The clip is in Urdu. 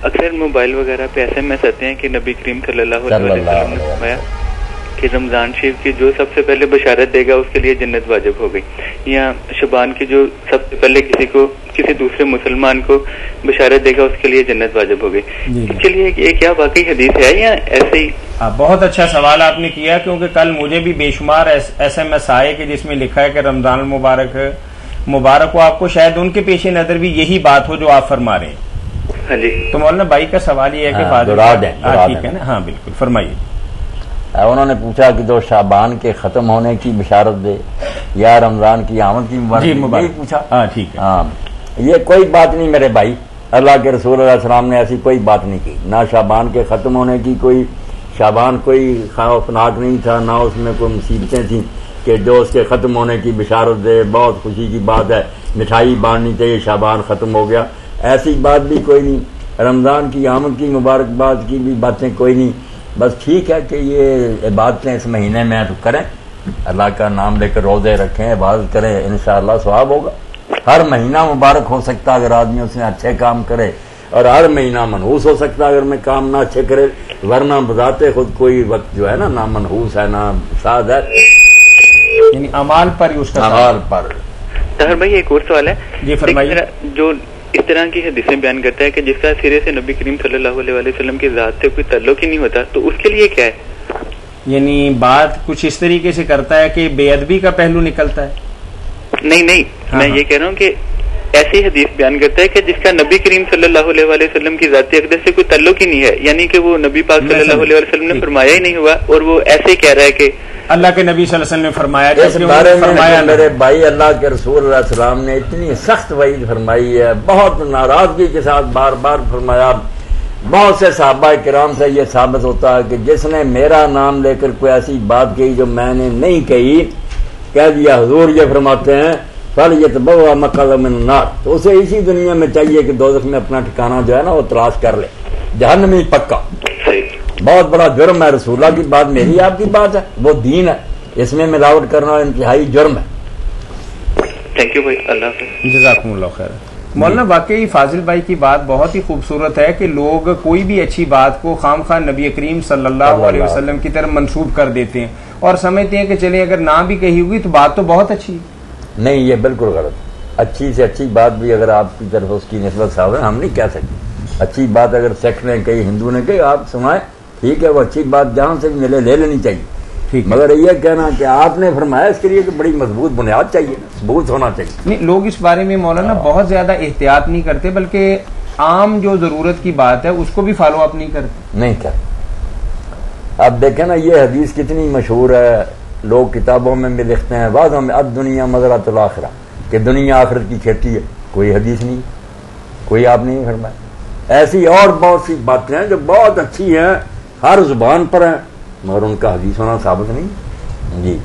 اکثر موبائل وغیرہ پہ SMS آتے ہیں کہ نبی کریم صلی اللہ علیہ وسلم نے فرمایا کہ رمضان شریف کی جو سب سے پہلے بشارت دے گا اس کے لیے جنت واجب ہو گئی، یا شعبان کی جو سب سے پہلے کسی دوسرے مسلمان کو بشارت دے گا اس کے لیے جنت واجب ہو گئی. اس کے لیے یہ کیا واقعی حدیث ہے یا ایسے ہی؟ بہت اچھا سوال آپ نے کیا، کیونکہ کل مجھے بھی بے شمار SMS آئے کہ جس میں لکھا ہے کہ رمضان مبارک ہو آپ کو، شاید ان کے پیش نظر بھی یہی بات ہو جو آپ فرما رہے ہیں. ہاں جی. تو مولانا بھائی کا سوال یہ ہے کہ ٹھیک ہے نا، ہاں بالکل فرمائیے. انہوں نے پوچھا کہ جو شعبان کے ختم ہونے کی بشارت دے یا رمضان کی آمد کی مبارک پوچھا. ہاں ٹھیک ہے. ہاں یہ کوئی بات نہیں میرے بھائی، اللہ کے رسول علیہ السلام نے ایسی کوئی بات نہیں کی، نہ شعبان کے ختم ہونے کی شعبان کوئی خوفناک نہیں تھا، نہ اس میں کوئی مصیبتیں تھیں کہ جو اس کے ختم ہونے کی بشارت دے. بہت خوشی کی بات ہے، مٹھائی بانٹنی چاہیے، شعبان ختم ہو گیا، ایسی بات بھی کوئی نہیں. رمضان کی آمد کی مبارکباد کی بھی باتیں کوئی نہیں. بس ٹھیک ہے کہ یہ عبادتیں اس مہینے میں تو کریں، اللہ کا نام لے کر روزے رکھیں، عبادت کریں، انشاءاللہ ثواب ہوگا. ہر مہینہ مبارک ہو سکتا اگر آدمی اس میں اچھے کام کرے، اور ہر مہینہ منحوس ہو سکتا اگر میں کام نہ اچھے کرے، ورنہ بذات خود کوئی وقت جو ہے نا نہ منحوس ہے نہ سعد ہے، یعنی اعمال پر ہی اس کا اعمال پر. طاہر بھائی ایک اور سوال ہے. جی فرمائیے. جو اس طرح کی حدیثیں بیان کرتا ہے کہ جس کا سرے سے نبی کریم صلی اللہ علیہ وسلم کی ذات سے کوئی تعلق ہی نہیں ہوتا، تو اس کے لیے کیا ہے؟ یعنی بات کچھ اس طریقے سے کرتا ہے کہ بے ادبی کا پہلو نکلتا ہے. نہیں میں یہ کہہ رہا ہوں کہ ایسی حدیث بیان کرتا ہے کہ جس کا نبی کریم صلی اللہ علیہ وسلم کی ذات اقدس سے کوئی تعلق ہی نہیں ہے، یعنی کہ وہ نبی پاک صلی اللہ علیہ وسلم نے فرمایا ہی نہیں ہوا، اور وہ ایسے ہی کہہ رہا ہے کہ اللہ کے نبی صلی اللہ علیہ وسلم نے فرمایا. اس بارے میں میرے بھائی اللہ کے رسول علیہ السلام نے اتنی سخت وعید فرمائی ہے، بہت ناراضگی کے ساتھ بار بار فرمایا. بہت سے صحابہ کرام سے یہ ثابت ہوتا ہے کہ جس نے میرا نام لے کر کوئی ایسی بات کہی جو میں نے نہیں کہی، کہہ دیا حضور یہ فرماتے ہیں فَلْيَتَبَوَّأْ مَقْعَدَهُ مِنَ النَّارِ، تو اسے اسی دنیا میں چاہیے کہ دوزخ میں اپنا ٹھکانہ جو ہے نا وہ تلاش کر لے، جہنم میں پکا. بہت بڑا جرم ہے، رسول اللہ کی بات میری آپ کی بات ہے، وہ دین ہے، اس میں ملاوٹ کرنا انتہائی جرم ہے. تھینک یو بھائی، اللہ حافظ. جزاکم اللہ خیر. مولانا واقعی فاضل بھائی کی بات بہت ہی خوبصورت ہے کہ لوگ کوئی بھی اچھی بات کو خام خواہ نبی کریم صلی اللہ علیہ وسلم کی طرف منسوب کر دیتے ہیں اور سمجھتے ہیں کہ چلیں اگر نہ بھی کہی ہوئی تو بات تو بہت اچھی ہے. نہیں، یہ بالکل غلط. اچھی سے اچھی بات بھی اگر آپ کی طرف اس کی نسبت صاحب ہے، ہم نہیں کہہ سکتے. اچھی بات اگر سکھ نے کہی، ہندو نے کہی، آپ سنائیں، ٹھیک ہے، وہ اچھی بات جہاں سے بھی ملے لے لینی چاہیے، ٹھیک. مگر یہ کہنا کہ آپ نے فرمایا اس کے لیے کہ بڑی مضبوط بنیاد چاہیے، ثبوت ہونا چاہیے. نہیں، لوگ اس بارے میں مولانا بہت زیادہ احتیاط نہیں کرتے، بلکہ عام جو ضرورت کی بات ہے اس کو بھی فالو اپ نہیں کرتے. اب دیکھیں نا یہ حدیث کتنی مشہور ہے، لوگ کتابوں میں بھی لکھتے ہیں واضح میں الدنیا مزرعۃ الاخرہ، کہ دنیا آخرت کی کھیتی ہے. کوئی حدیث نہیں، کوئی آپ نہیں فرمایا. ایسی اور بہت سی باتیں ہیں جو بہت اچھی ہیں، ہر زبان پر ہیں، مگر ان کا حدیث ہونا ثابت نہیں. جی